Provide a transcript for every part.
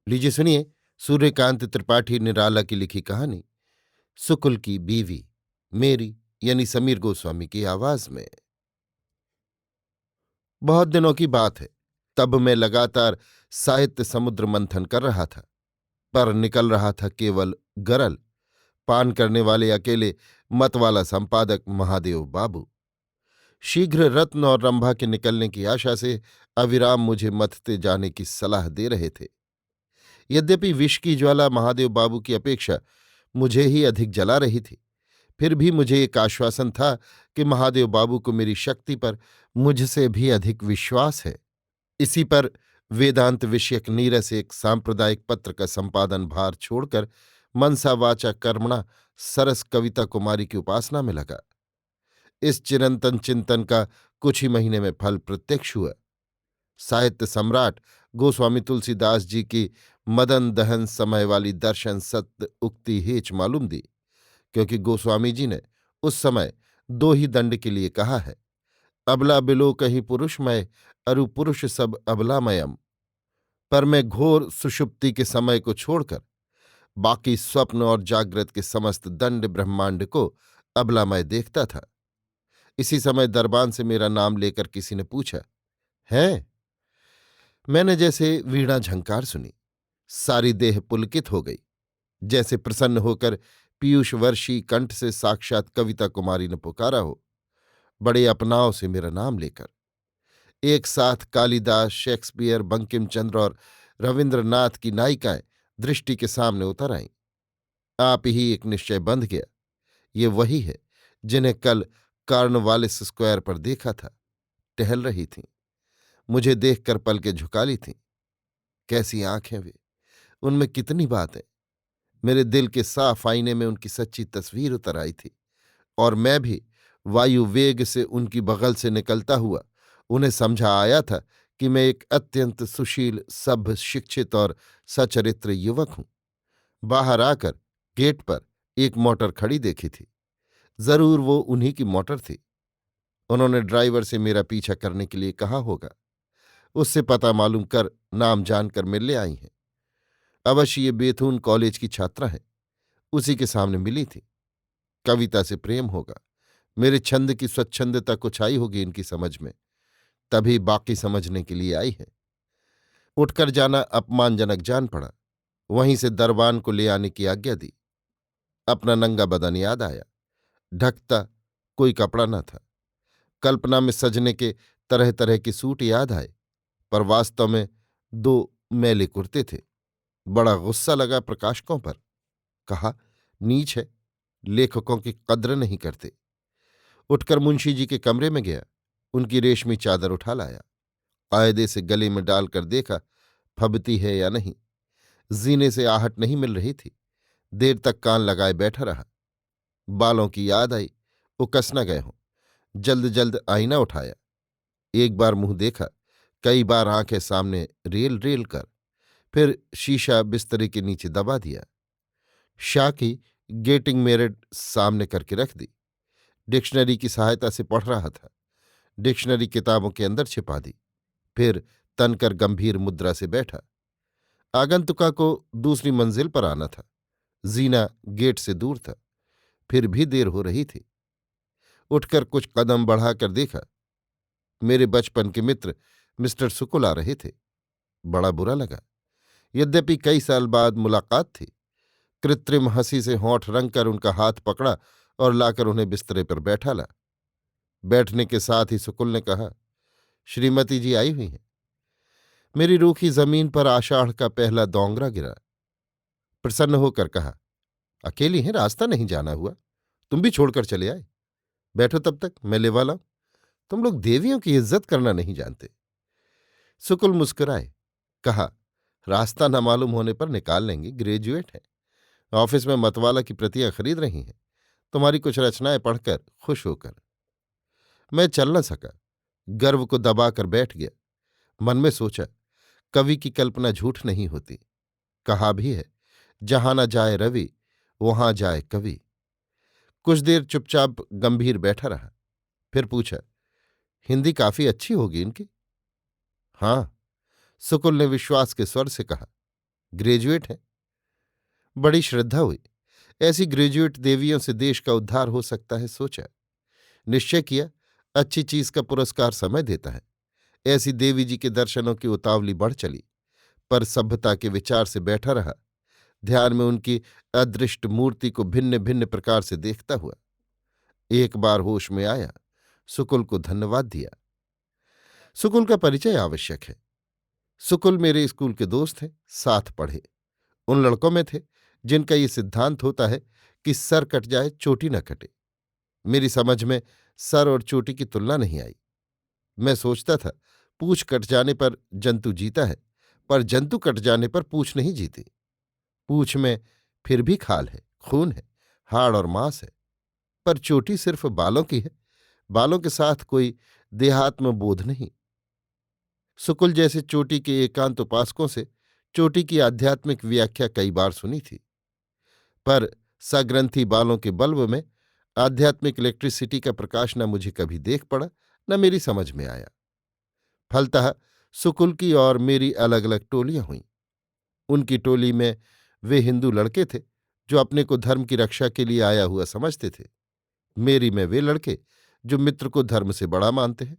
लीजिए सुनिए, सूर्यकांत त्रिपाठी निराला की लिखी कहानी सुकुल की बीवी, मेरी यानी समीर गोस्वामी की आवाज में। बहुत दिनों की बात है। तब मैं लगातार साहित्य समुद्र मंथन कर रहा था, पर निकल रहा था केवल गरल। पान करने वाले अकेले मतवाला संपादक महादेव बाबू शीघ्र रत्न और रंभा के निकलने की आशा से अविराम मुझे मथते जाने की सलाह दे रहे थे। यद्यपि विष की ज्वाला महादेव बाबू की अपेक्षा मुझे ही अधिक जला रही थी, फिर भी मुझे एक आश्वासन था कि महादेव बाबू को मेरी शक्ति पर मुझसे भी अधिक विश्वास है। इसी पर वेदांत विषयक नीरस एक सांप्रदायिक पत्र का संपादन भार छोड़कर मनसा वाचा कर्मणा सरस कविता कुमारी की उपासना में लगा। इस चिरंतन चिंतन का कुछ ही महीने में फल प्रत्यक्ष हुआ। साहित्य सम्राट गोस्वामी तुलसीदास जी की मदन दहन समय वाली दर्शन सत्य उक्ति हेच मालूम दी, क्योंकि गोस्वामी जी ने उस समय दो ही दंड के लिए कहा है, अबला बिलो कहीं पुरुषमय अरु पुरुष सब अबलामयम। पर मैं घोर सुषुप्ति के समय को छोड़कर बाकी स्वप्न और जागृत के समस्त दंड ब्रह्मांड को अबलामय देखता था। इसी समय दरबान से मेरा नाम लेकर किसी ने पूछा, है? मैंने जैसे वीणा झंकार सुनी, सारी देह पुलकित हो गई, जैसे प्रसन्न होकर पीयूष वर्षी कंठ से साक्षात कविता कुमारी ने पुकारा हो, बड़े अपनाव से मेरा नाम लेकर। एक साथ कालिदास, शेक्सपियर, बंकिम चंद्र और रविन्द्रनाथ की नायिकाएं दृष्टि के सामने उतर आईं। आप ही एक निश्चय बंध गया, ये वही है जिन्हें कल कार्नवालिस स्क्वायर पर देखा था। टहल रही थीं, मुझे देखकर पलकें झुका ली थीं। कैसी आंखें वे, उनमें कितनी बातें। मेरे दिल के साफ आईने में उनकी सच्ची तस्वीर उतर आई थी, और मैं भी वायु वेग से उनकी बगल से निकलता हुआ उन्हें समझा आया था कि मैं एक अत्यंत सुशील, सभ्य, शिक्षित और सचरित्र युवक हूं। बाहर आकर गेट पर एक मोटर खड़ी देखी थी। जरूर वो उन्हीं की मोटर थी। उन्होंने ड्राइवर से मेरा पीछा करने के लिए कहा होगा। उससे पता मालूम कर नाम जानकर मिलने आई हैं। अवश्य ये बेथून कॉलेज की छात्रा है, उसी के सामने मिली थी। कविता से प्रेम होगा, मेरे छंद की स्वच्छंदता कुछ आई होगी इनकी समझ में, तभी बाकी समझने के लिए आई है। उठकर जाना अपमानजनक जान पड़ा। वहीं से दरबान को ले आने की आज्ञा दी। अपना नंगा बदन याद आया। ढकता कोई कपड़ा न था। कल्पना में सजने के तरह तरह के सूट याद आए, पर वास्तव में दो मैले कुर्ते थे। बड़ा गुस्सा लगा प्रकाशकों पर। कहा, नीच है, लेखकों की कद्र नहीं करते। उठकर मुंशी जी के कमरे में गया, उनकी रेशमी चादर उठा लाया। कायदे से गले में डालकर देखा फबती है या नहीं। जीने से आहट नहीं मिल रही थी। देर तक कान लगाए बैठा रहा। बालों की याद आई, वो कस न गए हों। जल्द जल्द आईना उठाया, एक बार मुंह देखा, कई बार आंखें सामने रेल रेल कर, फिर शीशा बिस्तरे के नीचे दबा दिया। शाह की गेटिंग मेरिट सामने करके रख दी। डिक्शनरी की सहायता से पढ़ रहा था। डिक्शनरी किताबों के अंदर छिपा दी। फिर तनकर गंभीर मुद्रा से बैठा। आगंतुका को दूसरी मंजिल पर आना था। जीना गेट से दूर था, फिर भी देर हो रही थी। उठकर कुछ कदम बढ़ाकर देखा, मेरे बचपन के मित्र मिस्टर सुकुल आ रहे थे। बड़ा बुरा लगा। यद्यपि कई साल बाद मुलाकात थी। कृत्रिम हंसी से होंठ रंगकर उनका हाथ पकड़ा और लाकर उन्हें बिस्तरे पर बैठा ला। बैठने के साथ ही सुकुल ने कहा, श्रीमती जी आई हुई हैं। मेरी रूखी जमीन पर आषाढ़ का पहला दोंगरा गिरा। प्रसन्न होकर कहा, अकेली हैं, रास्ता नहीं जाना हुआ, तुम भी छोड़कर चले आए। बैठो तब तक, मैं ले वाला हूं। तुम लोग देवियों की इज्जत करना नहीं जानते। सुकुल मुस्कुराए। कहा, रास्ता न मालूम होने पर निकाल लेंगे, ग्रेजुएट है। ऑफिस में मतवाला की प्रतियां खरीद रही हैं, तुम्हारी कुछ रचनाएं पढ़कर खुश होकर। मैं चल न सका, गर्व को दबाकर बैठ गया। मन में सोचा, कवि की कल्पना झूठ नहीं होती। कहा भी है, जहां न जाए रवि वहां जाए कवि। कुछ देर चुपचाप गंभीर बैठा रहा, फिर पूछा, हिंदी काफी अच्छी होगी इनकी? हाँ, सुकुल ने विश्वास के स्वर से कहा। ग्रेजुएट हैं। बड़ी श्रद्धा हुई। ऐसी ग्रेजुएट देवियों से देश का उद्धार हो सकता है, सोचा। निश्चय किया, अच्छी चीज का पुरस्कार समय देता है। ऐसी देवी जी के दर्शनों की उतावली बढ़ चली, पर सभ्यता के विचार से बैठा रहा, ध्यान में उनकी अदृष्ट मूर्ति को भिन्न भिन्न प्रकार से देखता हुआ। एक बार होश में आया, सुकुल को धन्यवाद दिया। सुकुल का परिचय आवश्यक है। सुकुल मेरे स्कूल के दोस्त हैं, साथ पढ़े। उन लड़कों में थे जिनका ये सिद्धांत होता है कि सर कट जाए चोटी न कटे। मेरी समझ में सर और चोटी की तुलना नहीं आई। मैं सोचता था पूंछ कट जाने पर जंतु जीता है, पर जंतु कट जाने पर पूंछ नहीं जीती। पूंछ में फिर भी खाल है, खून है, हाड़ और मांस है, पर चोटी सिर्फ बालों की है। बालों के साथ कोई देहात्म बोध नहीं। सुकुल जैसे चोटी के एकांत उपासकों से चोटी की आध्यात्मिक व्याख्या कई बार सुनी थी, पर सग्रंथी बालों के बल्ब में आध्यात्मिक इलेक्ट्रिसिटी का प्रकाश न मुझे कभी देख पड़ा, न मेरी समझ में आया। फलतः सुकुल की और मेरी अलग अलग टोलियां हुईं। उनकी टोली में वे हिंदू लड़के थे जो अपने को धर्म की रक्षा के लिए आया हुआ समझते थे। मेरी में वे लड़के जो मित्र को धर्म से बड़ा मानते हैं।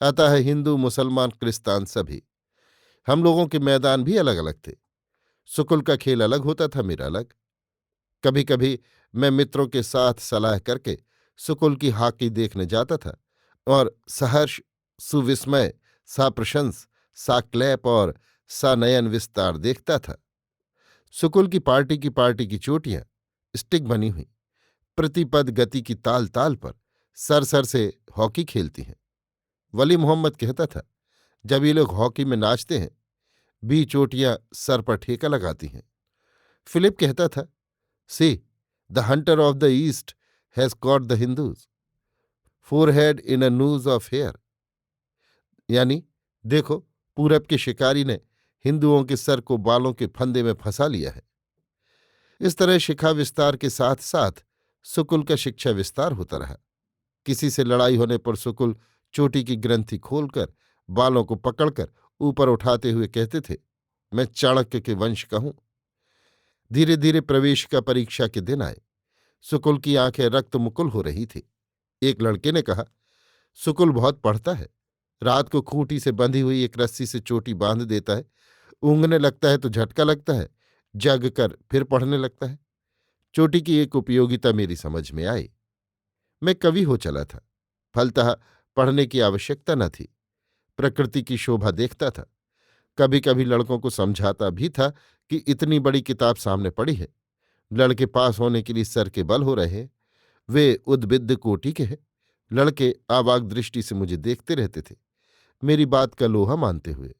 अतः हिंदू, मुसलमान, क्रिस्तान सभी हम लोगों के मैदान भी अलग अलग थे। सुकुल का खेल अलग होता था, मेरा अलग। कभी कभी मैं मित्रों के साथ सलाह करके सुकुल की हॉकी देखने जाता था और सहर्ष, सुविस्मय, साप्रशंस, साक्लैप और सानयन विस्तार देखता था। सुकुल की पार्टी की चोटियां स्टिक बनी हुई प्रतिपद गति की ताल ताल पर सर से हॉकी खेलती हैं। वली मोहम्मद कहता था, जब ये लोग हॉकी में नाचते हैं, बी चोटियां सर पर ठेका लगाती हैं। फिलिप कहता था, see the hunter of the East has caught the Hindu's forehead in a noose of hair. यानी देखो, पूरब के शिकारी ने हिंदुओं के सर को बालों के फंदे में फंसा लिया है। इस तरह शिखा विस्तार के साथ साथ सुकुल का शिक्षा विस्तार होता रहा। किसी से लड़ाई होने पर सुकुल चोटी की ग्रंथि खोलकर बालों को पकड़कर ऊपर उठाते हुए कहते थे, मैं चाणक्य के वंश का हूं। धीरे धीरे प्रवेशिका परीक्षा के दिन आए। सुकुल की आंखें रक्त मुकुल हो रही थी। एक लड़के ने कहा, सुकुल बहुत पढ़ता है। रात को खूंटी से बंधी हुई एक रस्सी से चोटी बांध देता है, ऊँघने लगता है तो झटका लगता है, जग कर फिर पढ़ने लगता है। चोटी की एक उपयोगिता मेरी समझ में आई। मैं कवि हो चला था, फलतः पढ़ने की आवश्यकता न थी। प्रकृति की शोभा देखता था। कभी कभी लड़कों को समझाता भी था कि इतनी बड़ी किताब सामने पड़ी है, लड़के पास होने के लिए सर के बल हो रहे हैं, वे उद्बिद्ध कोटि के हैं। लड़के आवाक दृष्टि से मुझे देखते रहते थे, मेरी बात का लोहा मानते हुए।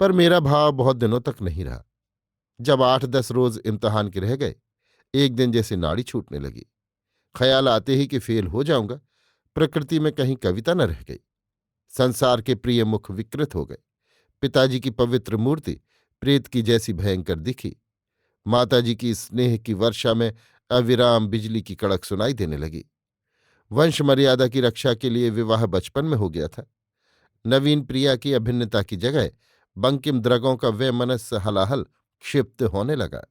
पर मेरा भाव बहुत दिनों तक नहीं रहा। जब 8-10 रोज इम्तहान के रह गए, एक दिन जैसे नाड़ी छूटने लगी। ख्याल आते ही कि फेल हो जाऊंगा। प्रकृति में कहीं कविता न रह गई। संसार के प्रिय मुख विकृत हो गए। पिताजी की पवित्र मूर्ति प्रेत की जैसी भयंकर दिखी। माताजी की स्नेह की वर्षा में अविराम बिजली की कड़क सुनाई देने लगी। वंश मर्यादा की रक्षा के लिए विवाह बचपन में हो गया था। नवीन प्रिया की अभिन्नता की जगह बंकिम द्रगों का वैमनस्य हलाहल क्षिप्त होने लगा।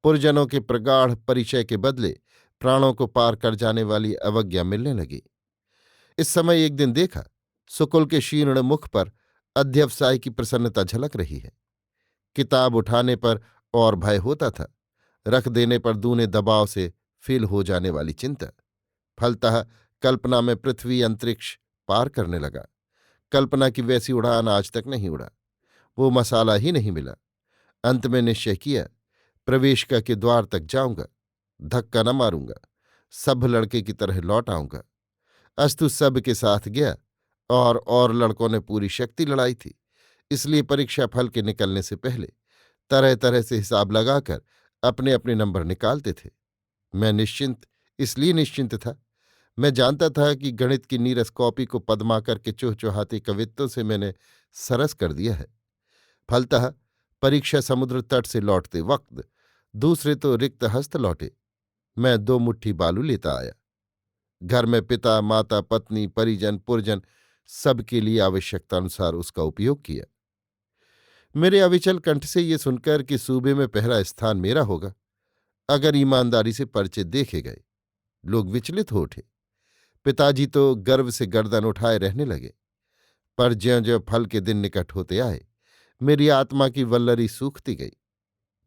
पुरजनों के प्रगाढ़ परिचय के बदले प्राणों को पार कर जाने वाली अवज्ञा मिलने लगी। इस समय एक दिन देखा, सुकुल के शीर्ण मुख पर अध्यवसाय की प्रसन्नता झलक रही है। किताब उठाने पर और भय होता था, रख देने पर दूने दबाव से फेल हो जाने वाली चिंता। फलतः कल्पना में पृथ्वी अंतरिक्ष पार करने लगा। कल्पना की वैसी उड़ान आज तक नहीं उड़ा, वो मसाला ही नहीं मिला। अंत में निश्चय किया, प्रवेशिका के द्वार तक जाऊंगा, धक्का न मारूंगा, सब लड़के की तरह लौट आऊंगा। अस्तु सब के साथ गया, और लड़कों ने पूरी शक्ति लड़ाई थी, इसलिए परीक्षा फल के निकलने से पहले तरह तरह से हिसाब लगाकर अपने अपने नंबर निकालते थे। मैं निश्चिंत इसलिए निश्चिंत था, मैं जानता था कि गणित की नीरस कॉपी को पदमाकर के चुहचुहाते कवित्तों से मैंने सरस कर दिया है। फलतः परीक्षा समुद्र तट से लौटते वक्त दूसरे तो रिक्त हस्त लौटे। मैं 2 मुट्ठी बालू लेता आया। घर में पिता, माता, पत्नी, परिजन, पुरजन सबके लिए आवश्यकतानुसार उसका उपयोग किया। मेरे अविचल कंठ से ये सुनकर कि सूबे में पहला स्थान मेरा होगा, अगर ईमानदारी से पर्चे देखे गए, लोग विचलित हो उठे। पिताजी तो गर्व से गर्दन उठाए रहने लगे। पर ज्यों ज्यों फल के दिन निकट होते आए, मेरी आत्मा की वल्लरी सूखती गई।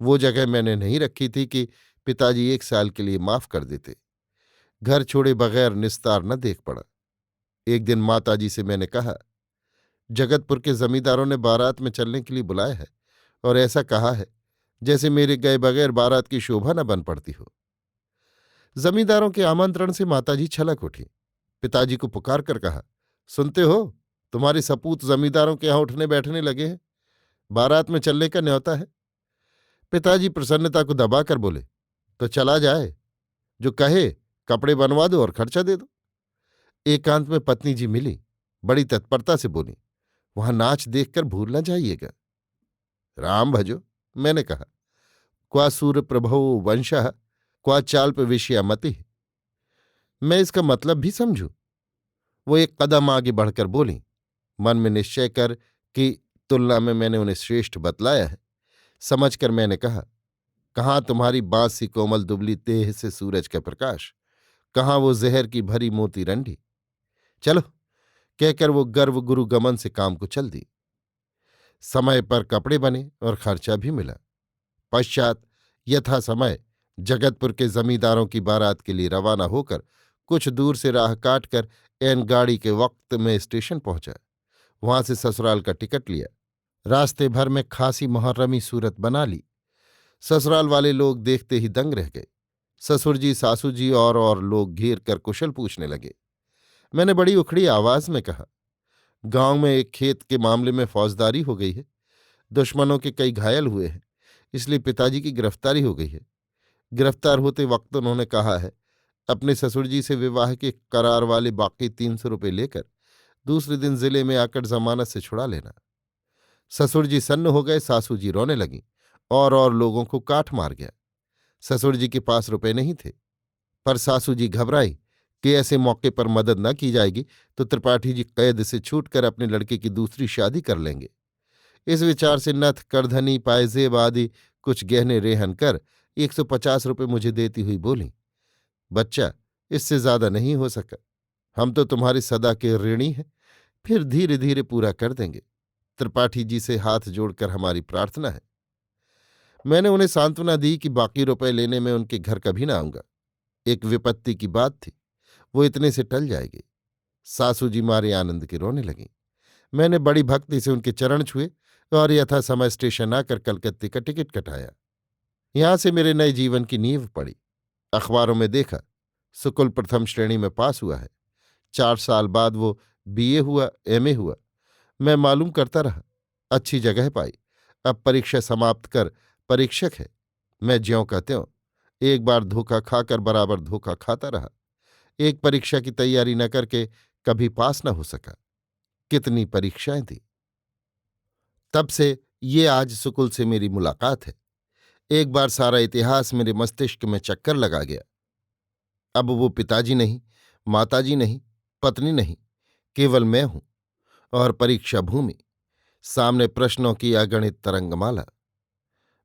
वो जगह मैंने नहीं रखी थी कि पिताजी 1 साल के लिए माफ कर देते। घर छोड़े बगैर निस्तार न देख पड़ा। एक दिन माताजी से मैंने कहा, जगतपुर के जमींदारों ने बारात में चलने के लिए बुलाया है, और ऐसा कहा है जैसे मेरे गए बगैर बारात की शोभा न बन पड़ती हो। जमींदारों के आमंत्रण से माताजी छलक उठी। पिताजी को पुकार कर कहा, सुनते हो, तुम्हारे सपूत जमींदारों के यहां उठने बैठने लगे हैं, बारात में चलने का न्योता है। पिताजी प्रसन्नता को दबाकर बोले, तो चला जाए, जो कहे कपड़े बनवा दो और खर्चा दे दो। एकांत में पत्नी जी मिली, बड़ी तत्परता से बोली, वहां नाच देखकर भूल न जाइएगा। राम भजो, मैंने कहा, क्वा सूर्य प्रभो वंशः, क्वा चाल्प विषया मति। मैं इसका मतलब भी समझूं। वो एक कदम आगे बढ़कर बोली, मन में निश्चय कर कि तुलना में मैंने उन्हें श्रेष्ठ बतलाया है। समझकर मैंने कहा, कहाँ तुम्हारी बांस सी कोमल दुबली देह से सूरज का प्रकाश, कहाँ वो जहर की भरी मोती रंडी। चलो, कहकर वो गर्व गुरु गमन से काम को चल दी। समय पर कपड़े बने और खर्चा भी मिला। पश्चात यथा समय जगतपुर के जमींदारों की बारात के लिए रवाना होकर कुछ दूर से राह काटकर ऐन गाड़ी के वक्त में स्टेशन पहुंचा। वहां से ससुराल का टिकट लिया। रास्ते भर में खासी मुहर्रमी सूरत बना ली। ससुराल वाले लोग देखते ही दंग रह गए। ससुर जी, सासू जी और लोग घेर कर कुशल पूछने लगे। मैंने बड़ी उखड़ी आवाज में कहा, गांव में एक खेत के मामले में फौजदारी हो गई है। दुश्मनों के कई घायल हुए हैं, इसलिए पिताजी की गिरफ्तारी हो गई है। गिरफ्तार होते वक्त उन्होंने कहा है, अपने ससुर जी से विवाह के करार वाले बाकी 300 रुपये लेकर दूसरे दिन जिले में आकर जमानत से छुड़ा लेना। ससुर जी सन्न हो गए, सासू जी रोने लगीं, और लोगों को काठ मार गया। ससुर जी के पास रुपए नहीं थे, पर सासू जी घबराई कि ऐसे मौके पर मदद न की जाएगी तो त्रिपाठी जी कैद से छूटकर अपने लड़के की दूसरी शादी कर लेंगे। इस विचार से नथ, करधनी, पायजेब आदि कुछ गहने रेहन कर 150 रुपये मुझे देती हुई बोली, बच्चा, इससे ज्यादा नहीं हो सका। हम तो तुम्हारी सदा के ऋणी हैं, फिर धीरे धीरे पूरा कर देंगे। त्रिपाठी जी से हाथ जोड़कर हमारी प्रार्थना है। मैंने उन्हें सांत्वना दी कि बाकी रुपए लेने में उनके घर कभी ना आऊंगा। एक विपत्ति की बात थी, वो इतने से टल जाएगी। सासू जी मारे आनंद के रोने लगीं। मैंने बड़ी भक्ति से उनके चरण छुए और यथा समय स्टेशन आकर कलकत्ते का टिकट कटाया। यहां से मेरे नए जीवन की नींव पड़ी। अखबारों में देखा, सुकुल प्रथम श्रेणी में पास हुआ है। 4 साल बाद वो बीए हुआ, एमए हुआ। मैं मालूम करता रहा, अच्छी जगह पाई। अब परीक्षा समाप्त कर परीक्षक है। मैं ज्यों का त्यों, एक बार धोखा खाकर बराबर धोखा खाता रहा। एक परीक्षा की तैयारी न करके कभी पास न हो सका। कितनी परीक्षाएं दी। तब से ये आज सुकुल से मेरी मुलाकात है। एक बार सारा इतिहास मेरे मस्तिष्क में चक्कर लगा गया। अब वो पिताजी नहीं, माताजी नहीं, पत्नी नहीं, केवल मैं हूं, और परीक्षा भूमि, सामने प्रश्नों की अगणित तरंगमाला।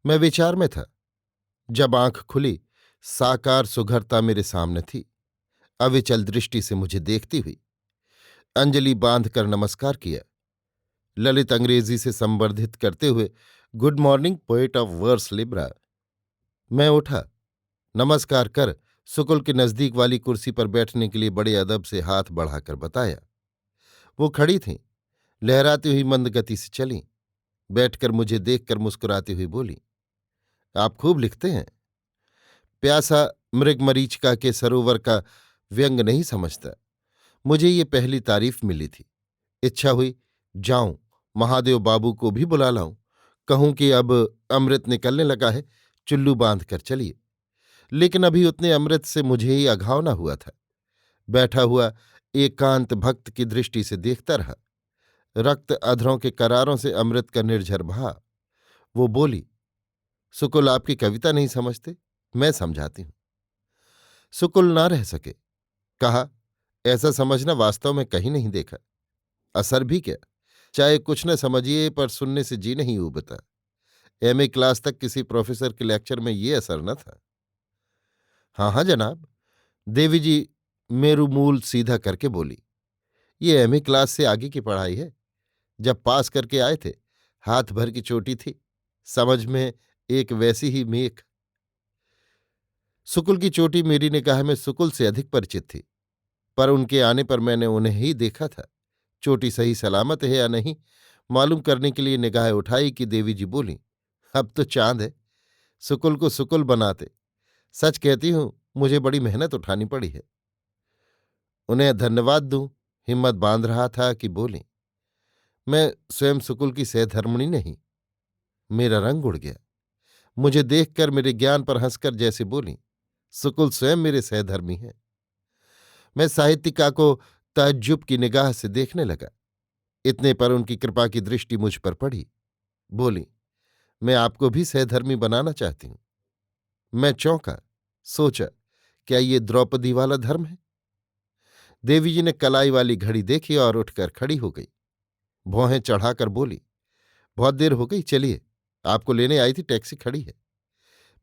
मैं विचार में था, जब आंख खुली, साकार सुघरता मेरे सामने थी, अविचल दृष्टि से मुझे देखती हुई। अंजलि बांधकर नमस्कार किया। ललित अंग्रेजी से संवर्धित करते हुए, good morning poet of vers libre. मैं उठा, नमस्कार कर सुकुल के नजदीक वाली कुर्सी पर बैठने के लिए बड़े अदब से हाथ बढ़ाकर बताया। वो खड़ी थीं, लहराती हुई मंद गति से चलीं। बैठकर मुझे देखकर मुस्कुराती हुई बोली, आप खूब लिखते हैं। प्यासा मृगमरीचिका के सरोवर का व्यंग नहीं समझता। मुझे ये पहली तारीफ मिली थी। इच्छा हुई जाऊं, महादेव बाबू को भी बुला लाऊं, कहूं कि अब अमृत निकलने लगा है, चुल्लू बांध कर चलिए। लेकिन अभी उतने अमृत से मुझे ही अघाव न हुआ था। बैठा हुआ एकांत भक्त की दृष्टि से देखता रहा। रक्त अधरों के करारों से अमृत का निर्झर बहा। वो बोली, सुकुल आपकी कविता नहीं समझते, मैं समझाती हूं। सुकुल ना रह सके। कहा, ऐसा समझना वास्तव में कहीं नहीं देखा। असर भी क्या, चाहे कुछ न समझिए, पर सुनने से जी नहीं उबता। एमए क्लास तक किसी प्रोफेसर के लेक्चर में ये असर न था। हाँ हाँ जनाब। देवी जी मेरू मूल सीधा करके बोली। ये एमए क्लास से आगे की पढ़ाई है। जब पास करके आए थे, हाथ भर की चोटी थी, समझ में एक वैसी ही मेख। सुकुल की चोटी मेरी निगाह में सुकुल से अधिक परिचित थी, पर उनके आने पर मैंने उन्हें ही देखा था। चोटी सही सलामत है या नहीं मालूम करने के लिए निगाह उठाई कि देवी जी बोली, अब तो चांद है। सुकुल को सुकुल बनाते। सच कहती हूं, मुझे बड़ी मेहनत उठानी पड़ी है। उन्हें धन्यवाद दूं, हिम्मत बांध रहा था कि बोली, मैं स्वयं सुकुल की सहधर्मिणी नहीं। मेरा रंग उड़ गया। मुझे देखकर मेरे ज्ञान पर हंसकर जैसे बोली, सुकुल स्वयं मेरे सहधर्मी हैं। मैं साहित्यिका को तअज्जुब की निगाह से देखने लगा। इतने पर उनकी कृपा की दृष्टि मुझ पर पड़ी। बोली, मैं आपको भी सहधर्मी बनाना चाहती हूं। मैं चौंका, सोचा, क्या ये द्रौपदी वाला धर्म है? देवी जी ने कलाई वाली घड़ी देखी और उठकर खड़ी हो गई। भौहें चढ़ाकर बोली, बहुत देर हो गई, चलिए, आपको लेने आई थी, टैक्सी खड़ी है।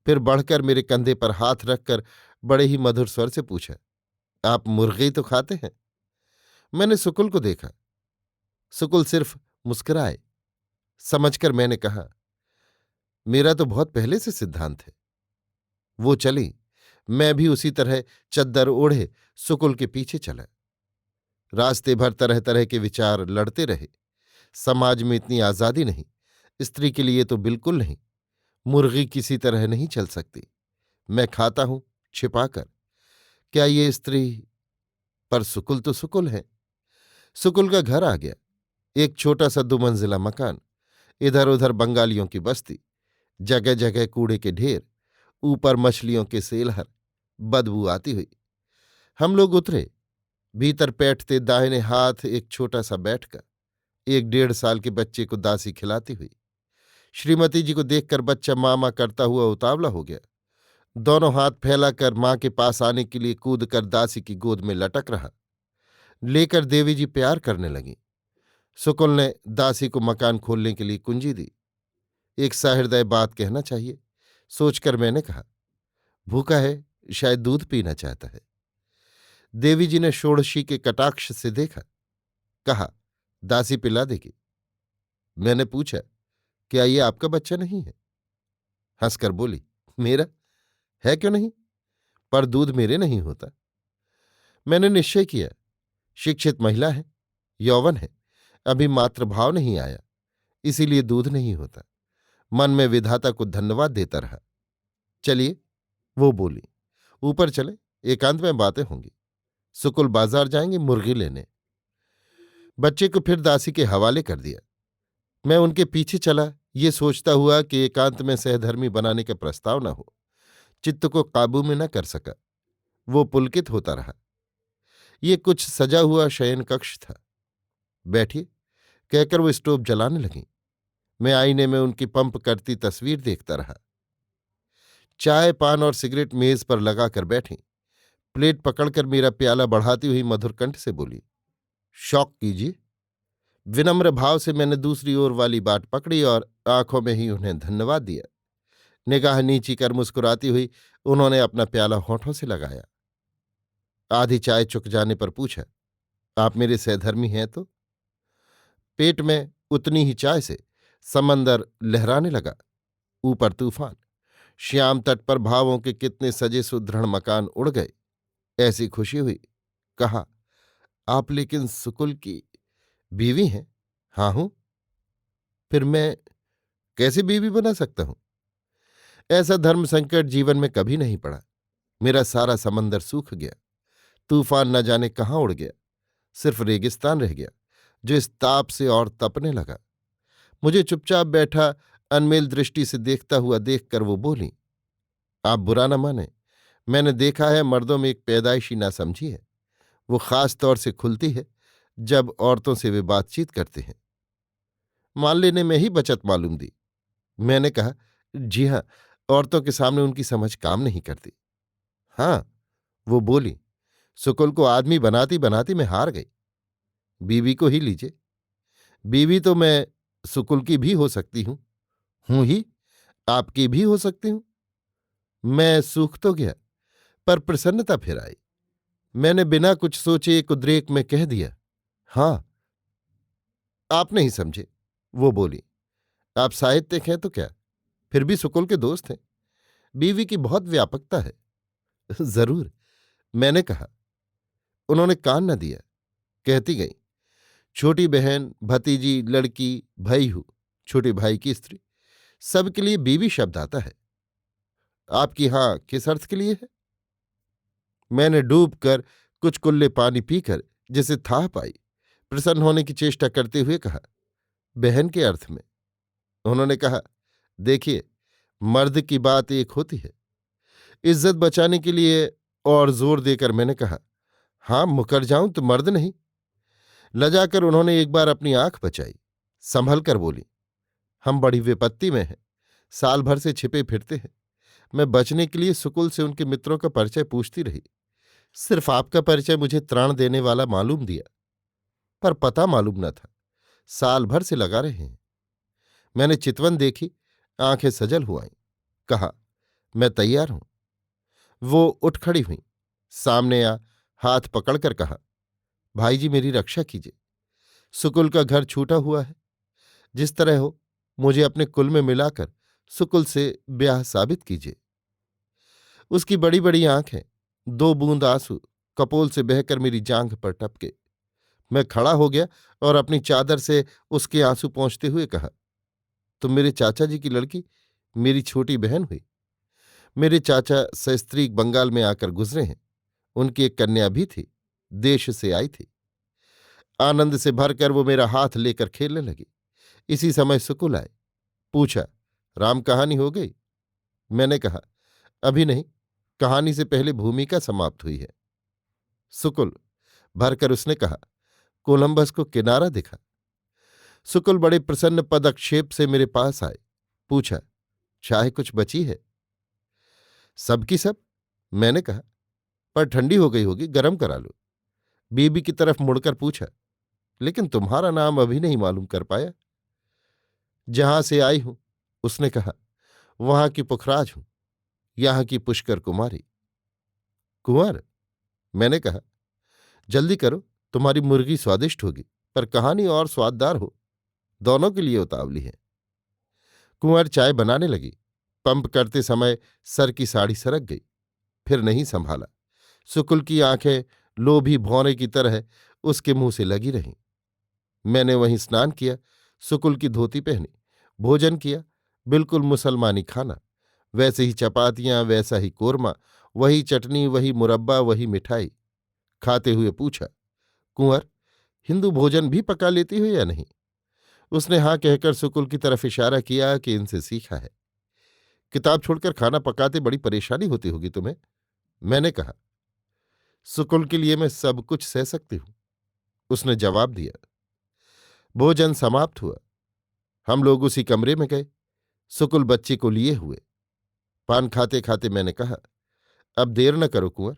फिर बढ़कर मेरे कंधे पर हाथ रखकर बड़े ही मधुर स्वर से पूछा, आप मुर्गी तो खाते हैं? मैंने सुकुल को देखा। सुकुल सिर्फ मुस्कुराए। समझकर मैंने कहा, मेरा तो बहुत पहले से सिद्धांत है। वो चली। मैं भी उसी तरह चद्दर ओढ़े सुकुल के पीछे चला। रास्ते भर तरह तरह के विचार लड़ते रहे। समाज में इतनी आजादी नहीं, स्त्री के लिए तो बिल्कुल नहीं। मुर्गी किसी तरह नहीं चल सकती। मैं खाता हूं छिपाकर, क्या ये स्त्री? पर सुकुल तो सुकुल है। सुकुल का घर आ गया। एक छोटा सा दुमंजिला मकान, इधर उधर बंगालियों की बस्ती, जगह जगह कूड़े के ढेर, ऊपर मछलियों के सेलहर, बदबू आती हुई। हम लोग उतरे। भीतर बैठते दाहिने हाथ एक छोटा सा बैठका, एक 1.5 साल के बच्चे को दासी खिलाती हुई। श्रीमती जी को देखकर बच्चा मामा करता हुआ उतावला हो गया। दोनों हाथ फैलाकर मां के पास आने के लिए कूद कर दासी की गोद में लटक रहा। लेकर देवी जी प्यार करने लगी। सुकुल ने दासी को मकान खोलने के लिए कुंजी दी। एक सहृदय बात कहना चाहिए, सोचकर मैंने कहा, भूखा है, शायद दूध पीना चाहता है। देवी जी ने षोड़शी के कटाक्ष से देखा। कहा, दासी पिला देगी। मैंने पूछा, क्या ये आपका बच्चा नहीं है? हंसकर बोली, मेरा है क्यों नहीं, पर दूध मेरे नहीं होता। मैंने निश्चय किया, शिक्षित महिला है, यौवन है, अभी मातृभाव नहीं आया, इसीलिए दूध नहीं होता। मन में विधाता को धन्यवाद देता रहा। चलिए, वो बोली, ऊपर चले, एकांत में बातें होंगी। सुकुल बाजार जाएंगे मुर्गी लेने। बच्चे को फिर दासी के हवाले कर दिया। मैं उनके पीछे चला, ये सोचता हुआ कि एकांत में सहधर्मी बनाने का प्रस्ताव न हो। चित्त को काबू में न कर सका। वो पुलकित होता रहा। ये कुछ सजा हुआ शयन कक्ष था। बैठिए कहकर वो स्टोव जलाने लगी। मैं आईने में उनकी पंप करती तस्वीर देखता रहा। चाय पान और सिगरेट मेज पर लगाकर बैठी। प्लेट पकड़कर मेरा प्याला बढ़ाती हुई मधुर कंठ से बोली, शौक कीजिए। विनम्र भाव से मैंने दूसरी ओर वाली बाट पकड़ी और आंखों में ही उन्हें धन्यवाद दिया। निगाह नीची कर मुस्कुराती हुई उन्होंने अपना प्याला होठों से लगाया। आधी चाय चुक जाने पर पूछा, आप मेरे सहधर्मी हैं तो? पेट में उतनी ही चाय से समंदर लहराने लगा। ऊपर तूफान। श्याम तट पर भावों के कितने सजे सुदृढ़ मकान उड़ गए। ऐसी खुशी हुई। कहा, आप लेकिन सुकुल की बीवी हैं? हाँ हूं। फिर मैं कैसे बीवी बना सकता हूं? ऐसा धर्म संकट जीवन में कभी नहीं पड़ा। मेरा सारा समंदर सूख गया। तूफान न जाने कहाँ उड़ गया। सिर्फ रेगिस्तान रह गया, जो इस ताप से और तपने लगा। मुझे चुपचाप बैठा अनमेल दृष्टि से देखता हुआ देखकर वो बोली, आप बुरा न माने, मैंने देखा है मर्दों में एक पैदाइशी नासमझी है। वो खास तौर से खुलती है जब औरतों से वे बातचीत करते हैं। मान लेने में ही बचत मालूम दी। मैंने कहा, जी हाँ, औरतों के सामने उनकी समझ काम नहीं करती। हाँ, वो बोली, सुकुल को आदमी बनाती बनाती मैं हार गई। बीवी को ही लीजिए। बीवी तो मैं सुकुल की भी हो सकती हूं ही, आपकी भी हो सकती हूं। मैं सूख तो गया, पर प्रसन्नता फिर आई। मैंने बिना कुछ सोचे एक उद्रेक में कह दिया, हां। आप नहीं समझे, वो बोली। आप साहित्यिक हैं तो क्या, फिर भी सुकुल के दोस्त हैं। बीवी की बहुत व्यापकता है। जरूर, मैंने कहा। उन्होंने कान न दिया, कहती गई, छोटी बहन, भतीजी, लड़की, भैयू, छोटे भाई की स्त्री, सबके लिए बीवी शब्द आता है। आपकी हां किस अर्थ के लिए है? मैंने डूब कर कुछ कुल्ले पानी पीकर जिसे थाह पाई, प्रसन्न होने की चेष्टा करते हुए कहा, बहन के अर्थ में। उन्होंने कहा, देखिए, मर्द की बात एक होती है। इज्जत बचाने के लिए और जोर देकर मैंने कहा, हां, मुकर जाऊं तो मर्द नहीं। लजाकर उन्होंने एक बार अपनी आंख बचाई, संभल कर बोली, हम बड़ी विपत्ति में हैं, साल भर से छिपे फिरते हैं। मैं बचने के लिए सुकुल से उनके मित्रों का परिचय पूछती रही। सिर्फ आपका परिचय मुझे त्राण देने वाला मालूम दिया, पर पता मालूम न था। साल भर से लगा रहे हैं। मैंने चितवन देखी, आंखें सजल हो आईं। कहा, मैं तैयार हूं। वो उठ खड़ी हुई, सामने आ हाथ पकड़कर कहा, भाई जी मेरी रक्षा कीजिए। सुकुल का घर छूटा हुआ है। जिस तरह हो मुझे अपने कुल में मिलाकर सुकुल से ब्याह साबित कीजिए। उसकी बड़ी बड़ी आंखें, दो बूंद आंसू कपोल से बहकर मेरी जांघ पर टपके। मैं खड़ा हो गया और अपनी चादर से उसके आंसू पोंछते हुए कहा, तुम मेरे चाचा जी की लड़की, मेरी छोटी बहन हुई। मेरे चाचा सस्त्रीक बंगाल में आकर गुजरे हैं। उनकी एक कन्या भी थी, देश से आई थी। आनंद से भरकर वो मेरा हाथ लेकर खेलने लगी। इसी समय सुकुल आए। पूछा, राम कहानी हो गई? मैंने कहा, अभी नहीं, कहानी से पहले भूमिका समाप्त हुई है। सुकुल भरकर उसने कहा, कोलंबस को किनारा दिखा। सुकुल बड़े प्रसन्न पदक्षेप से मेरे पास आए। पूछा, चाय कुछ बची है? सबकी सब, मैंने कहा, पर ठंडी हो गई होगी, गरम करा लो। बीबी की तरफ मुड़कर पूछा, लेकिन तुम्हारा नाम अभी नहीं मालूम कर पाया। जहां से आई हूं, उसने कहा, वहां की पुखराज हूं, यहां की पुष्कर कुमारी। कुंवर, मैंने कहा, जल्दी करो, तुम्हारी मुर्गी स्वादिष्ट होगी, पर कहानी और स्वाददार हो, दोनों के लिए उतावली है। कुंवर चाय बनाने लगी। पंप करते समय सर की साड़ी सरक गई, फिर नहीं संभाला। सुकुल की आंखें लोभी भौरे की तरह उसके मुंह से लगी रहीं। मैंने वहीं स्नान किया, सुकुल की धोती पहनी, भोजन किया, बिल्कुल मुसलमानी खाना। वैसे ही चपातियां, वैसा ही कोरमा, वही चटनी, वही मुरब्बा, वही मिठाई। खाते हुए पूछा, कुंवर, हिंदू भोजन भी पका लेती हो या नहीं? उसने हाँ कहकर सुकुल की तरफ इशारा किया कि इनसे सीखा है। किताब छोड़कर खाना पकाते बड़ी परेशानी होती होगी तुम्हें। मैंने कहा, सुकुल के लिए मैं सब कुछ सह सकती हूं। उसने जवाब दिया। भोजन समाप्त हुआ। हम लोग उसी कमरे में गए, सुकुल बच्चे को लिए हुए। पान खाते खाते मैंने कहा, अब देर न करो कुंवर।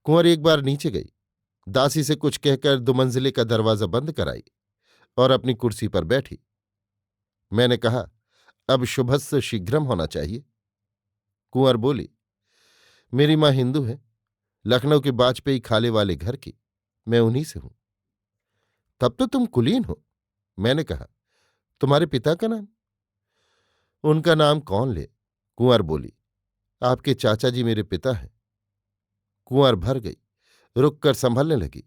कुंवर एक बार नीचे गई, दासी से कुछ कहकर दुमंजिले का दरवाजा बंद कराई और अपनी कुर्सी पर बैठी। मैंने कहा, अब शुभस्य शीघ्रम होना चाहिए। कुंवर बोली, मेरी मां हिंदू है, लखनऊ के वाजपेयी खाले वाले घर की, मैं उन्हीं से हूं। तब तो तुम कुलीन हो। मैंने कहा, तुम्हारे पिता का नाम? उनका नाम कौन ले? कुंवर बोली, आपके चाचा जी मेरे पिता हैं। कुंवर भर गई, रुककर संभलने लगी।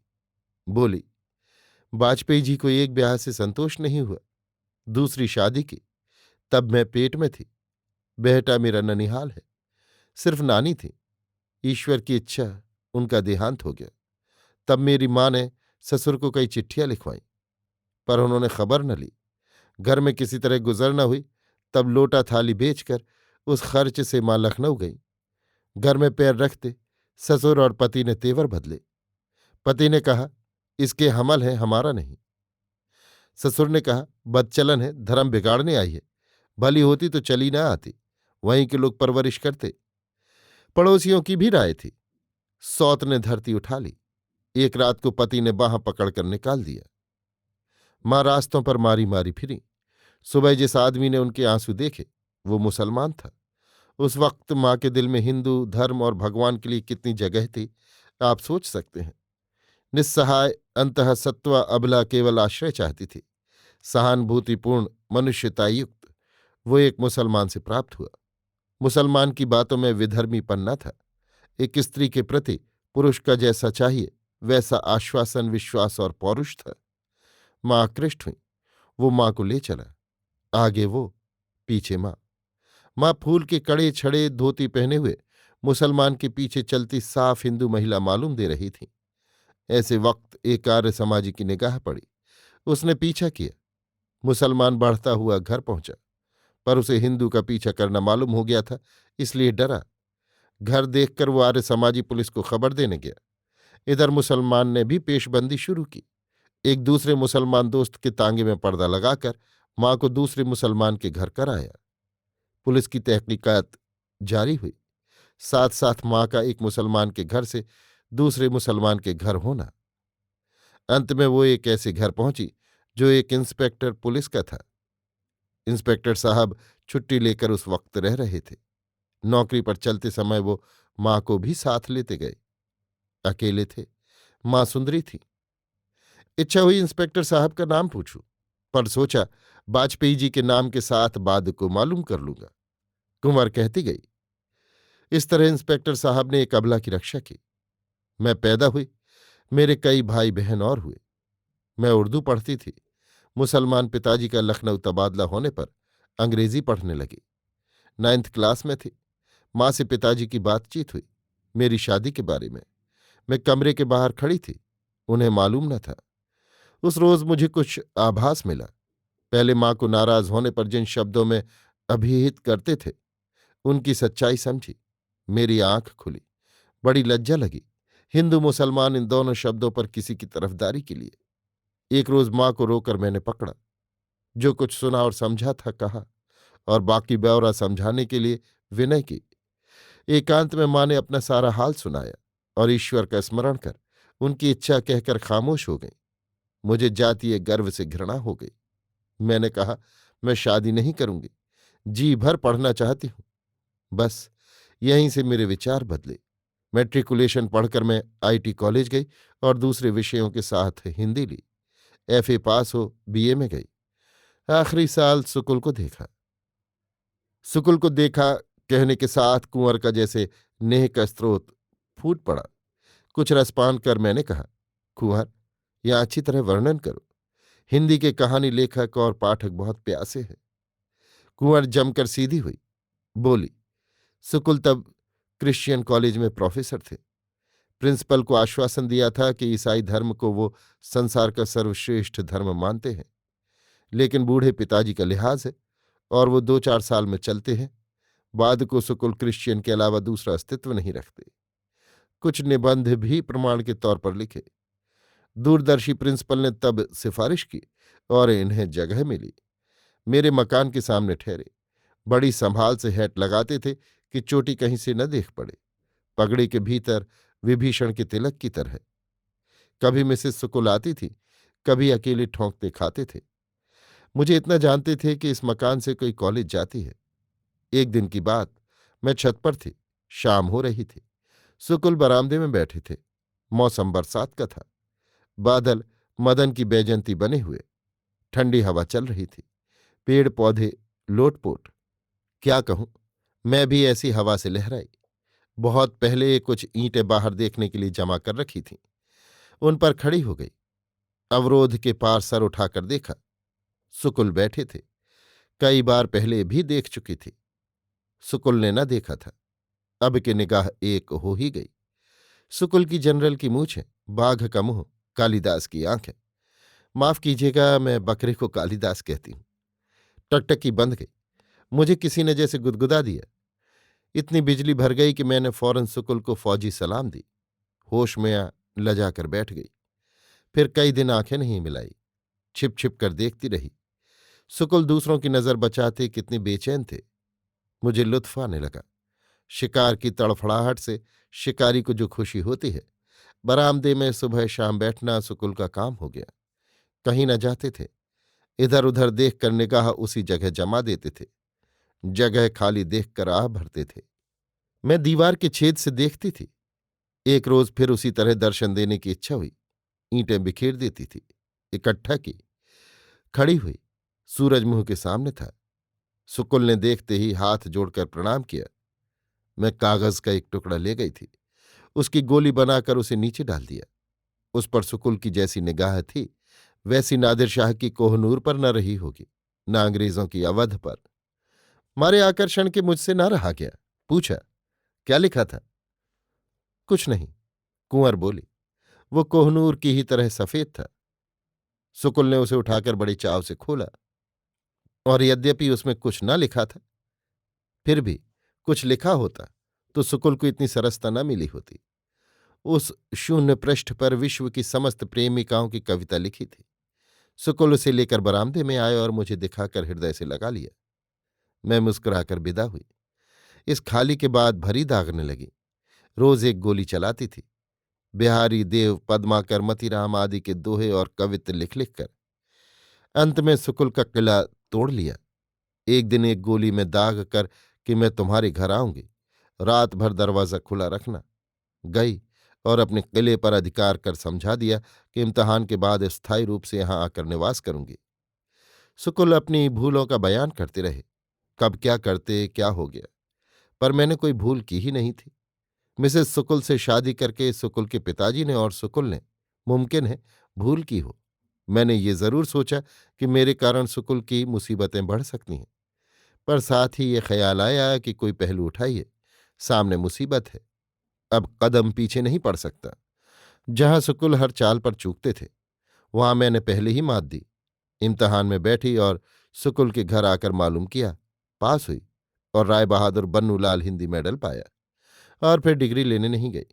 बोली, वाजपेयी जी को एक ब्याह से संतोष नहीं हुआ, दूसरी शादी की। तब मैं पेट में थी। बेटा मेरा ननिहाल है। सिर्फ नानी थी। ईश्वर की इच्छा, उनका देहांत हो गया। तब मेरी माँ ने ससुर को कई चिट्ठियां लिखवाईं, पर उन्होंने खबर न ली। घर में किसी तरह गुजर न हुई। तब लोटा थाली बेचकर उस खर्च से मां लखनऊ गई। घर में पैर रखते ससुर और पति ने तेवर बदले। पति ने कहा, इसके हमल है, हमारा नहीं। ससुर ने कहा, बदचलन है, धर्म बिगाड़ने आई है, भली होती तो चली ना आती, वहीं के लोग परवरिश करते। पड़ोसियों की भी राय थी। सौत ने धरती उठा ली। एक रात को पति ने बांह पकड़कर निकाल दिया। माँ रास्तों पर मारी मारी फिरी। सुबह जिस आदमी ने उनके आंसू देखे वो मुसलमान था। उस वक्त माँ के दिल में हिंदू धर्म और भगवान के लिए कितनी जगह थी, आप सोच सकते हैं। निस्सहाय अंतःसत्त्वा अबला केवल आश्रय चाहती थी। सहानुभूतिपूर्ण मनुष्यतायुक्त वो एक मुसलमान से प्राप्त हुआ। मुसलमान की बातों में विधर्मीपन न था। एक स्त्री के प्रति पुरुष का जैसा चाहिए वैसा आश्वासन, विश्वास और पौरुष था। माँ आकृष्ट हुई। वो माँ को ले चला। आगे वो, पीछे माँ। माँ फूल के कड़े छड़े धोती पहने हुए मुसलमान के पीछे चलती साफ हिंदू महिला मालूम दे रही थी। ऐसे वक्त एक आर्य समाजी की निगाह पड़ी। उसने पीछा किया। मुसलमान बढ़ता हुआ घर पहुंचा, पर उसे हिंदू का पीछा करना मालूम हो गया था, इसलिए डरा। घर देखकर वो आर्य समाजी पुलिस को खबर देने गया। इधर मुसलमान ने भी पेशबंदी शुरू की। एक दूसरे मुसलमान दोस्त के तांगे में पर्दा लगाकर मां को दूसरे मुसलमान के घर कर आया। पुलिस की तहकीकात जारी हुई। साथ साथ मां का एक मुसलमान के घर से दूसरे मुसलमान के घर होना। अंत में वो एक ऐसे घर पहुंची जो एक इंस्पेक्टर पुलिस का था। इंस्पेक्टर साहब छुट्टी लेकर उस वक्त रह रहे थे। नौकरी पर चलते समय वो मां को भी साथ लेते गए। अकेले थे। मां सुंदरी थी। इच्छा हुई इंस्पेक्टर साहब का नाम पूछूं, पर सोचा वाजपेयी जी के नाम के साथ बाद को मालूम कर लूंगा। कुंवर कहती गई। इस तरह इंस्पेक्टर साहब ने एक अबला की रक्षा की। मैं पैदा हुई। मेरे कई भाई बहन और हुए। मैं उर्दू पढ़ती थी। मुसलमान पिताजी का लखनऊ तबादला होने पर अंग्रेजी पढ़ने लगी। 9th क्लास में थी। माँ से पिताजी की बातचीत हुई मेरी शादी के बारे में। मैं कमरे के बाहर खड़ी थी। उन्हें मालूम न था। उस रोज मुझे कुछ आभास मिला। पहले माँ को नाराज होने पर जिन शब्दों में अभिहित करते थे उनकी सच्चाई समझी। मेरी आंख खुली। बड़ी लज्जा लगी। हिंदू मुसलमान इन दोनों शब्दों पर किसी की तरफदारी के लिए। एक रोज माँ को रोकर मैंने पकड़ा। जो कुछ सुना और समझा था कहा, और बाकी ब्यौरा समझाने के लिए विनय की। एकांत में माँ ने अपना सारा हाल सुनाया और ईश्वर का स्मरण कर उनकी इच्छा कहकर खामोश हो गई। मुझे जातीय गर्व से घृणा हो गई। मैंने कहा, मैं शादी नहीं करूंगी। जी भर पढ़ना चाहती हूं। बस यहीं से मेरे विचार बदले। मैट्रिकुलेशन पढ़कर मैं आईटी कॉलेज गई और दूसरे विषयों के साथ हिंदी ली। एफए पास हो बीए में गई। आखिरी साल सुकुल को देखा। सुकुल को देखा कहने के साथ कुंवर का जैसे नेह का स्रोत फूट पड़ा। कुछ रसपान कर मैंने कहा, कुंवर, यह अच्छी तरह वर्णन करो। हिंदी के कहानी लेखक और पाठक बहुत प्यासे हैं। कुंवर जमकर सीधी हुई। बोली, सुकुल तब क्रिश्चियन कॉलेज में प्रोफेसर थे। प्रिंसिपल को आश्वासन दिया था कि ईसाई धर्म को वो संसार का सर्वश्रेष्ठ धर्म मानते हैं, लेकिन बूढ़े पिताजी का लिहाज है और वो 2-4 साल में चलते हैं। बाद को सुकुल क्रिश्चियन के अलावा दूसरा अस्तित्व नहीं रखते। कुछ निबंध भी प्रमाण के तौर पर लिखे। दूरदर्शी प्रिंसिपल ने तब सिफारिश की और इन्हें जगह मिली। मेरे मकान के सामने ठहरे। बड़ी संभाल से हैट लगाते थे कि चोटी कहीं से न देख पड़े। पगड़ी के भीतर विभीषण के तिलक की तरह। कभी मिसेस सुकुल आती थी, कभी अकेले ठोंकते खाते थे। मुझे इतना जानते थे कि इस मकान से कोई कॉलेज जाती है। एक दिन की बात, मैं छत पर थी। शाम हो रही थी। सुकुल बरामदे में बैठे थे। मौसम बरसात का था। बादल मदन की बैजंती बने हुए। ठंडी हवा चल रही थी। पेड़ पौधे लोटपोट। क्या कहूं, मैं भी ऐसी हवा से लहराई। बहुत पहले कुछ ईंटें बाहर देखने के लिए जमा कर रखी थीं। उन पर खड़ी हो गई। अवरोध के पार सर उठाकर देखा। सुकुल बैठे थे। कई बार पहले भी देख चुकी थी। सुकुल ने न देखा था। अब की निगाह एक हो ही गई। सुकुल की जनरल की मूछ है, बाघ का मुंह, कालिदास की आंखें। माफ कीजिएगा, मैं बकरे को कालिदास कहती हूं। टकटकी बंद गई। मुझे किसी ने जैसे गुदगुदा दिया। इतनी बिजली भर गई कि मैंने फौरन सुकुल को फौजी सलाम दी। होश में लजा कर बैठ गई। फिर कई दिन आंखें नहीं मिलाई। छिप छिप कर देखती रही। सुकुल दूसरों की नजर बचाते कितने बेचैन थे। मुझे लुत्फ आने लगा। शिकार की तड़फड़ाहट से शिकारी को जो खुशी होती है, बरामदे में सुबह शाम बैठना सुकुल का काम हो गया। कहीं न जाते थे। इधर उधर देख कर निगाह उसी जगह जमा देते थे। जगह खाली देखकर आह भरते थे। मैं दीवार के छेद से देखती थी। एक रोज फिर उसी तरह दर्शन देने की इच्छा हुई। ईंटें बिखेर देती थी, इकट्ठा की, खड़ी हुई। सूरज मुंह के सामने था। सुकुल ने देखते ही हाथ जोड़कर प्रणाम किया। मैं कागज का एक टुकड़ा ले गई थी। उसकी गोली बनाकर उसे नीचे डाल दिया। उस पर सुकुल की जैसी निगाह थी वैसी नादिर शाह की कोहनूर पर न रही होगी, न अंग्रेजों की अवध पर। मारे आकर्षण के मुझसे न रहा गया। पूछा, क्या लिखा था? कुछ नहीं, कुंवर बोली। वो कोहनूर की ही तरह सफेद था। सुकुल ने उसे उठाकर बड़े चाव से खोला, और यद्यपि उसमें कुछ न लिखा था, फिर भी कुछ लिखा होता तो सुकुल को इतनी सरसता न मिली होती। उस शून्य पृष्ठ पर विश्व की समस्त प्रेमिकाओं की कविता लिखी थी। सुकुल उसे लेकर बरामदे में आए और मुझे दिखाकर हृदय से लगा लिया। मैं मुस्कुराकर विदा हुई। इस खाली के बाद भरी दागने लगी। रोज एक गोली चलाती थी। बिहारी देव, पद्माकर, मतीराम आदि के दोहे और कवित्त लिख लिख कर। अंत में सुकुल का किला तोड़ लिया। एक दिन एक गोली में दाग कर कि मैं तुम्हारे घर आऊंगी, रात भर दरवाजा खुला रखना। गई और अपने किले पर अधिकार कर समझा दिया कि इम्तिहान के बाद स्थायी रूप से यहां आकर निवास करूंगी। सुकुल अपनी भूलों का बयान करते रहे, कब क्या करते क्या हो गया, पर मैंने कोई भूल की ही नहीं थी। मिसेस सुकुल से शादी करके सुकुल के पिताजी ने और सुकुल ने, मुमकिन है, भूल की हो। मैंने ये जरूर सोचा कि मेरे कारण सुकुल की मुसीबतें बढ़ सकती हैं, पर साथ ही ये ख्याल आया कि कोई पहलू उठाइए, सामने मुसीबत है, अब कदम पीछे नहीं पड़ सकता। जहां सुकुल हर चाल पर चूकते थे वहां मैंने पहले ही मात दी। इम्तिहान में बैठी और सुकुल के घर आकर मालूम किया, पास हुई और राय बहादुर बन्नूलाल हिंदी मेडल पाया, और फिर डिग्री लेने नहीं गई।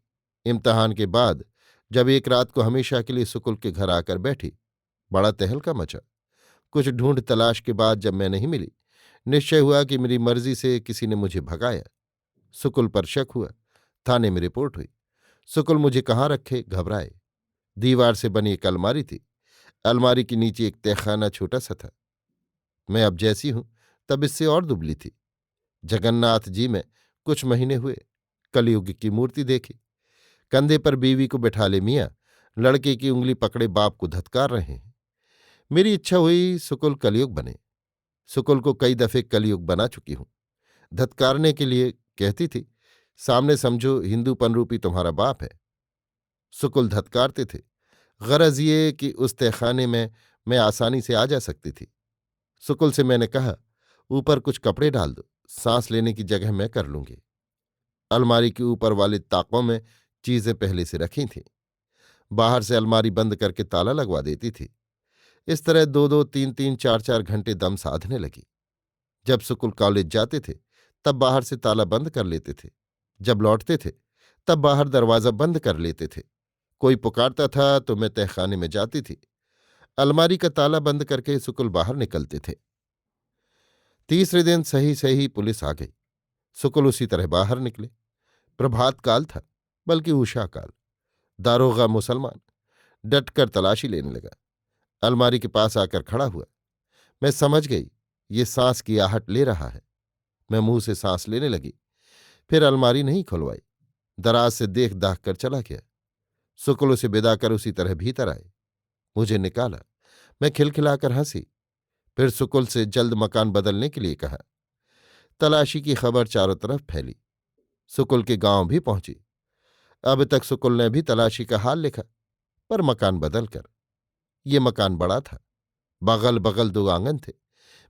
इम्तिहान के बाद जब एक रात को हमेशा के लिए सुकुल के घर आकर बैठी, बड़ा तहलका मचा। कुछ ढूंढ तलाश के बाद जब मैं नहीं मिली, निश्चय हुआ कि मेरी मर्जी से किसी ने मुझे भगाया। सुकुल पर शक हुआ। थाने में रिपोर्ट हुई। सुकुल मुझे कहाँ रखे, घबराए। दीवार से बनी एक अलमारी थी। अलमारी के नीचे एक तहखाना छोटा सा था। मैं अब जैसी हूं तब इससे और दुबली थी। जगन्नाथ जी में कुछ महीने हुए, कलयुग की मूर्ति देखी। कंधे पर बीवी को बिठा ले मियाँ लड़के की उंगली पकड़े बाप को धत्कार रहे हैं। मेरी इच्छा हुई सुकुल कलयुग बने। सुकुल को कई दफे कलयुग बना चुकी हूं। धत्कारने के लिए कहती थी, सामने समझो हिंदूपन रूपी तुम्हारा बाप है। सुकुल धत्कारते थे। गरज ये कि उस तहखाने में मैं आसानी से आ जा सकती थी। सुकुल से मैंने कहा, ऊपर कुछ कपड़े डाल दो, सांस लेने की जगह मैं कर लूंगी। अलमारी के ऊपर वाले ताकों में चीजें पहले से रखी थीं। बाहर से अलमारी बंद करके ताला लगवा देती थी। इस तरह 2-2, 3-3, 4-4 घंटे दम साधने लगी। जब सुकुल कॉलेज जाते थे तब बाहर से ताला बंद कर लेते थे। जब लौटते थे तब बाहर दरवाजा बंद कर लेते थे। कोई पुकारता था तो मैं तहखाने में जाती थी। अलमारी का ताला बंद करके सुकुल बाहर निकलते थे। तीसरे दिन सही सही पुलिस आ गई। सुकुल उसी तरह बाहर निकले। प्रभात काल था, बल्कि उषा काल। दारोगा मुसलमान डटकर तलाशी लेने लगा। अलमारी के पास आकर खड़ा हुआ। मैं समझ गई ये सांस की आहट ले रहा है। मैं मुंह से सांस लेने लगी। फिर अलमारी नहीं खुलवाई, दराज से देख दाख कर चला गया। सुकुल उसे विदा कर उसी तरह भीतर आए। मुझे निकाला। मैं खिलखिलाकर हंसी। फिर सुकुल से जल्द मकान बदलने के लिए कहा। तलाशी की खबर चारों तरफ फैली। सुकुल के गांव भी पहुंची। अब तक सुकुल ने भी तलाशी का हाल लिखा, पर मकान बदल कर। ये मकान बड़ा था। बगल बगल 2 आंगन थे।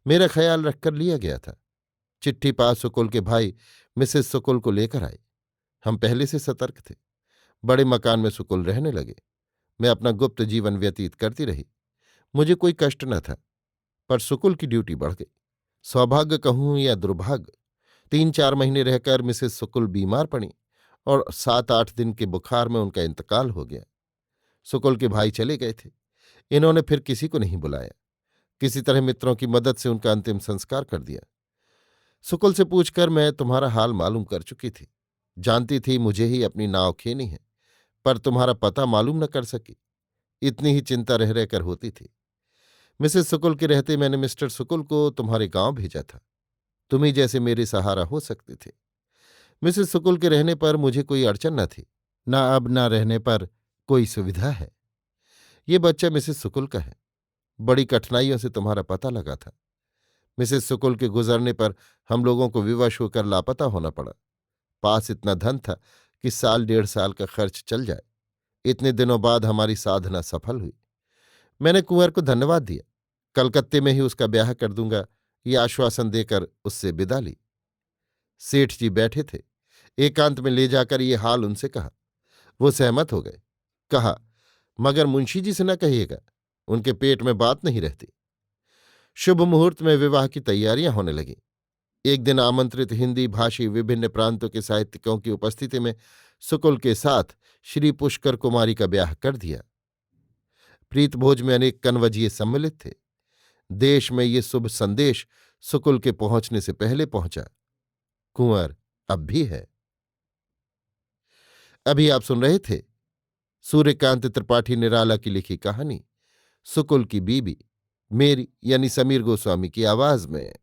मेरा ख्याल रखकर लिया गया था। चिट्ठी पास सुकुल के भाई मिसेस सुकुल को लेकर आए। हम पहले से सतर्क थे। बड़े मकान में सुकुल रहने लगे। मैं अपना गुप्त जीवन व्यतीत करती रही। मुझे कोई कष्ट न था, पर सुकुल की ड्यूटी बढ़ गई। सौभाग्य कहूं या दुर्भाग्य, 3-4 महीने रहकर मिसेस सुकुल बीमार पड़ी और 7-8 दिन के बुखार में उनका इंतकाल हो गया। सुकुल के भाई चले गए थे। इन्होंने फिर किसी को नहीं बुलाया। किसी तरह मित्रों की मदद से उनका अंतिम संस्कार कर दिया। सुकुल से पूछकर मैं तुम्हारा हाल मालूम कर चुकी थी। जानती थी मुझे ही अपनी नाव खेनी है, पर तुम्हारा पता मालूम न कर सकी। इतनी ही चिंता रह रहकर होती थी। मिसेस सुकुल के रहते मैंने मिस्टर सुकुल को तुम्हारे गांव भेजा था। तुम ही जैसे मेरे सहारा हो सकते थे। मिसेस सुकुल के रहने पर मुझे कोई अड़चन न थी, ना अब ना रहने पर कोई सुविधा है। ये बच्चा मिसेस सुकुल का है। बड़ी कठिनाइयों से तुम्हारा पता लगा था। मिसेस सुकुल के गुजरने पर हम लोगों को विवश होकर लापता होना पड़ा। पास इतना धन था कि साल 1.5 साल का खर्च चल जाए। इतने दिनों बाद हमारी साधना सफल हुई। मैंने कुंवर को धन्यवाद दिया। कलकत्ते में ही उसका ब्याह कर दूंगा, ये आश्वासन देकर उससे विदा ली। सेठ जी बैठे थे। एकांत में ले जाकर ये हाल उनसे कहा। वो सहमत हो गए। कहा, मगर मुंशी जी से न कहिएगा, उनके पेट में बात नहीं रहती। शुभ मुहूर्त में विवाह की तैयारियां होने लगीं। एक दिन आमंत्रित हिंदी भाषी विभिन्न प्रांतों के साहित्यिकों की उपस्थिति में सुकुल के साथ श्री पुष्कर कुमारी का ब्याह कर दिया। प्रीतभोज में अनेक कनवजिये सम्मिलित थे। देश में ये शुभ संदेश सुकुल के पहुंचने से पहले पहुंचा। कुंवर अब भी है। अभी आप सुन रहे थे सूर्यकांत त्रिपाठी निराला की लिखी कहानी सुकुल की बीबी, मेरी यानी समीर गोस्वामी की आवाज में।